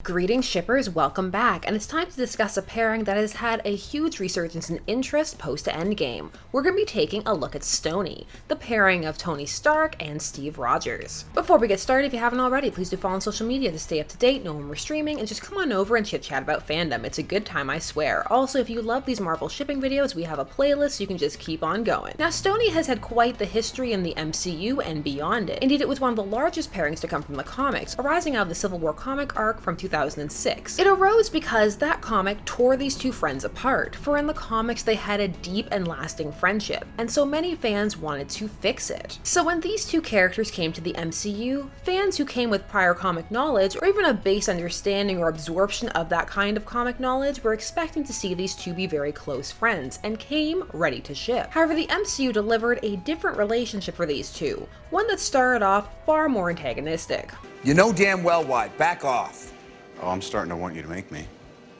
Greetings shippers, welcome back, and it's time to discuss a pairing that has had a huge resurgence in interest post-Endgame. We're going to be taking a look at Stony, the pairing of Tony Stark and Steve Rogers. Before we get started, if you haven't already, please do follow on social media to stay up to date, know when we're streaming, and just come on over and chit-chat about fandom. It's a good time, I swear. Also, if you love these Marvel shipping videos, we have a playlist so you can just keep on going. Now, Stony has had quite the history in the MCU and beyond it. Indeed, it was one of the largest pairings to come from the comics, arising out of the Civil War comic arc from 2006. It arose because that comic tore these two friends apart, for in the comics they had a deep and lasting friendship, and so many fans wanted to fix it. So when these two characters came to the MCU, fans who came with prior comic knowledge, or even a base understanding or absorption of that kind of comic knowledge, were expecting to see these two be very close friends, and came ready to ship. However, the MCU delivered a different relationship for these two, one that started off far more antagonistic. You know damn well why. Back off. Oh, I'm starting to want you to make me.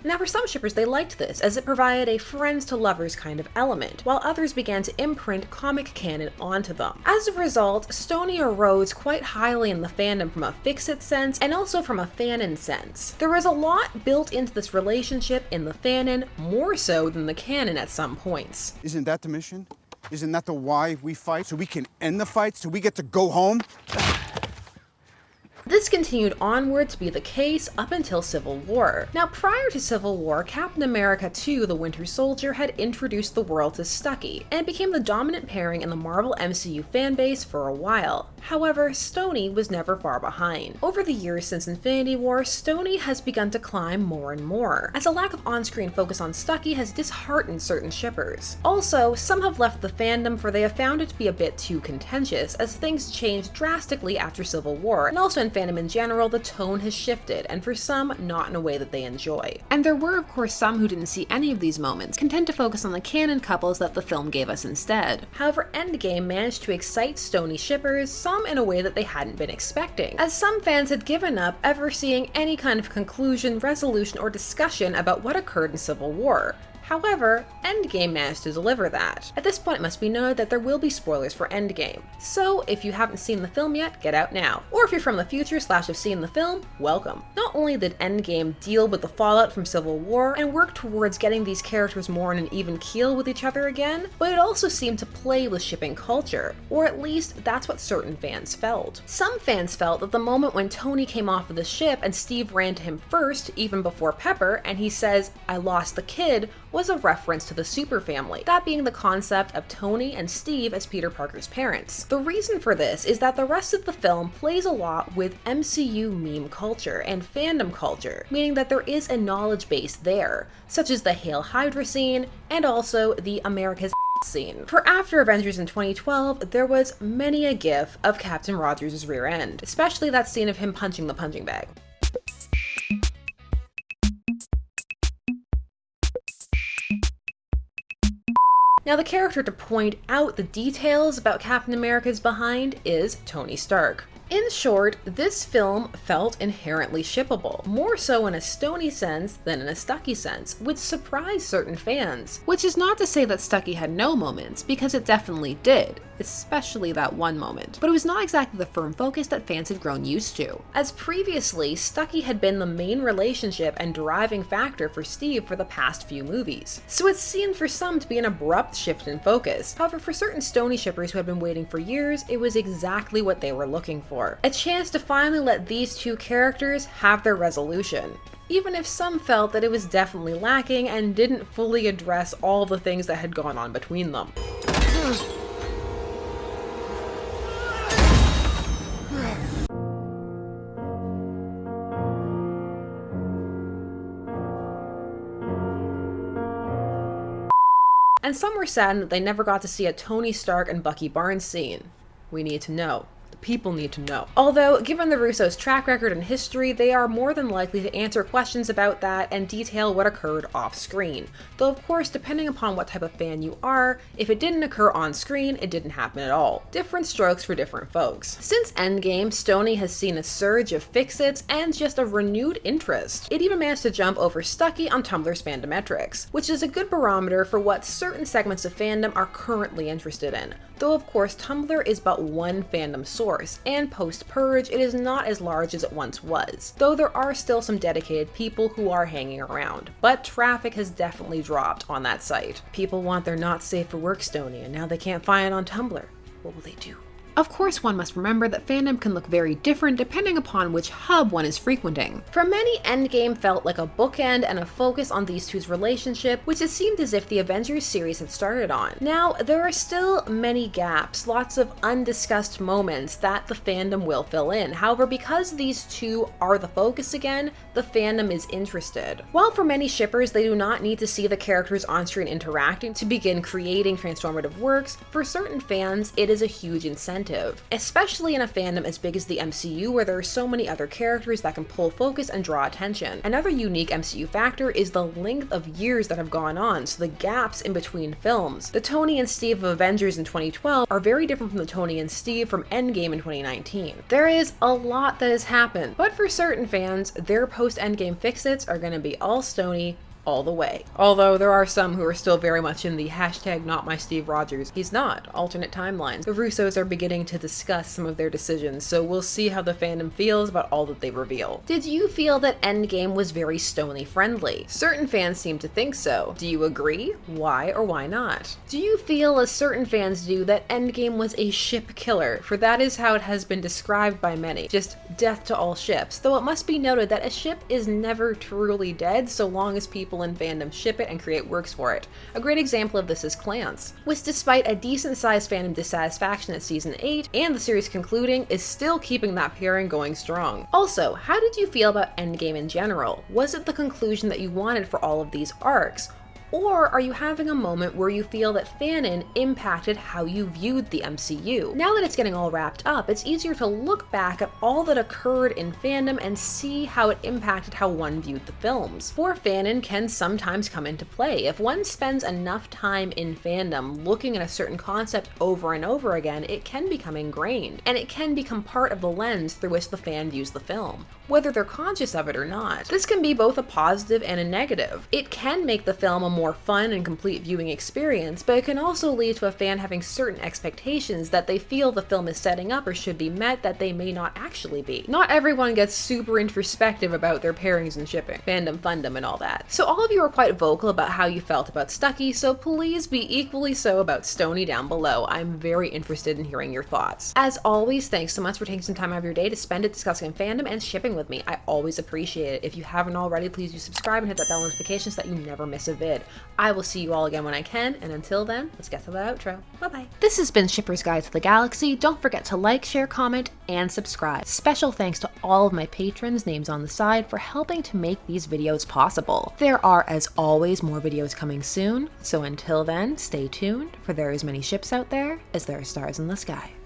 Now for some shippers they liked this, as it provided a friends to lovers kind of element, while others began to imprint comic canon onto them. As a result, Stony arose quite highly in the fandom from a fix-it sense, and also from a fanon sense. There was a lot built into this relationship in the fanon, more so than the canon at some points. Isn't that the mission? Isn't that the why we fight? So we can end the fight? So we get to go home? This continued onward to be the case up until Civil War. Now, prior to Civil War, Captain America 2: The Winter Soldier had introduced the world to Stucky, and it became the dominant pairing in the Marvel MCU fanbase for a while. However, Stony was never far behind. Over the years since Infinity War, Stony has begun to climb more and more, as a lack of on-screen focus on Stucky has disheartened certain shippers. Also, some have left the fandom for they have found it to be a bit too contentious, as things changed drastically after Civil War, and also in fandom in general, the tone has shifted, and for some, not in a way that they enjoy. And there were of course some who didn't see any of these moments, content to focus on the canon couples that the film gave us instead. However, Endgame managed to excite Stony shippers, some in a way that they hadn't been expecting, as some fans had given up ever seeing any kind of conclusion, resolution, or discussion about what occurred in Civil War. However, Endgame managed to deliver that. At this point, it must be noted that there will be spoilers for Endgame, so if you haven't seen the film yet, get out now. Or if you're from the future / have seen the film, welcome. Not only did Endgame deal with the fallout from Civil War and work towards getting these characters more on an even keel with each other again, but it also seemed to play with shipping culture, or at least that's what certain fans felt. Some fans felt that the moment when Tony came off of the ship and Steve ran to him first, even before Pepper, and he says, "I lost the kid," was a reference to the Super Family, that being the concept of Tony and Steve as Peter Parker's parents. The reason for this is that the rest of the film plays a lot with MCU meme culture and fandom culture, meaning that there is a knowledge base there, such as the Hail Hydra scene and also the America's scene. For after Avengers in 2012, there was many a gif of Captain Rogers' rear end, especially that scene of him punching the punching bag. Now, the character to point out the details about Captain America's behind is Tony Stark. In short, this film felt inherently shippable, more so in a Stony sense than in a Stucky sense, which surprised certain fans. Which is not to say that Stucky had no moments, because it definitely did, especially that one moment. But it was not exactly the firm focus that fans had grown used to, as previously, Stucky had been the main relationship and driving factor for Steve for the past few movies. So it seemed for some to be an abrupt shift in focus. However, for certain Stony shippers who had been waiting for years, it was exactly what they were looking for. A chance to finally let these two characters have their resolution, even if some felt that it was definitely lacking and didn't fully address all the things that had gone on between them. And some were saddened that they never got to see a Tony Stark and Bucky Barnes scene. We need to know. People need to know. Although, given the Russos' track record and history, they are more than likely to answer questions about that and detail what occurred off-screen. Though of course, depending upon what type of fan you are, if it didn't occur on-screen, it didn't happen at all. Different strokes for different folks. Since Endgame, Stony has seen a surge of fix-its and just a renewed interest. It even managed to jump over Stucky on Tumblr's Fandometrics, which is a good barometer for what certain segments of fandom are currently interested in. though of course Tumblr is but one fandom source, and post-Purge it is not as large as it once was, though there are still some dedicated people who are hanging around, but traffic has definitely dropped on that site. People want their not safe for work Stony, and now they can't find it on Tumblr. What will they do? Of course, one must remember that fandom can look very different depending upon which hub one is frequenting. For many, Endgame felt like a bookend and a focus on these two's relationship, which it seemed as if the Avengers series had started on. Now, there are still many gaps, lots of undiscussed moments that the fandom will fill in. However, because these two are the focus again, the fandom is interested. While for many shippers, they do not need to see the characters on screen interacting to begin creating transformative works, for certain fans, it is a huge incentive. Especially in a fandom as big as the MCU, where there are so many other characters that can pull focus and draw attention. Another unique MCU factor is the length of years that have gone on, so the gaps in between films. The Tony and Steve of Avengers in 2012 are very different from the Tony and Steve from Endgame in 2019. There is a lot that has happened, but for certain fans, their post-Endgame fix-its are going to be all Stony all the way. Although there are some who are still very much in the hashtag not my Steve Rogers, he's not, alternate timelines. The Russos are beginning to discuss some of their decisions, so we'll see how the fandom feels about all that they reveal. Did you feel that Endgame was very Stony friendly? Certain fans seem to think so. Do you agree? Why or why not? Do you feel, as certain fans do, that Endgame was a ship killer? For that is how it has been described by many. Just death to all ships. Though it must be noted that a ship is never truly dead so long as people in fandom ship it and create works for it. A great example of this is Clans, which despite a decent sized fandom dissatisfaction at season 8 and the series concluding, is still keeping that pairing going strong. Also, how did you feel about Endgame in general? Was it the conclusion that you wanted for all of these arcs? Or are you having a moment where you feel that fanon impacted how you viewed the MCU? Now that it's getting all wrapped up, it's easier to look back at all that occurred in fandom and see how it impacted how one viewed the films. For fanon can sometimes come into play. If one spends enough time in fandom looking at a certain concept over and over again, it can become ingrained, and it can become part of the lens through which the fan views the film, whether they're conscious of it or not. This can be both a positive and a negative. It can make the film a more fun and complete viewing experience, but it can also lead to a fan having certain expectations that they feel the film is setting up or should be met that they may not actually be. Not everyone gets super introspective about their pairings and shipping, fandom, fundom, and all that. So all of you are quite vocal about how you felt about Stucky, so please be equally so about Stony down below. I'm very interested in hearing your thoughts. As always, thanks so much for taking some time out of your day to spend it discussing fandom and shipping with me. I always appreciate it. If you haven't already, please do subscribe and hit that bell notification so that you never miss a vid. I will see you all again when I can, and until then, let's get to the outro. Bye-bye. This has been Shipper's Guide to the Galaxy. Don't forget to like, share, comment, and subscribe. Special thanks to all of my patrons, names on the side, for helping to make these videos possible. There are, as always, more videos coming soon, so until then, stay tuned, for there are as many ships out there as there are stars in the sky.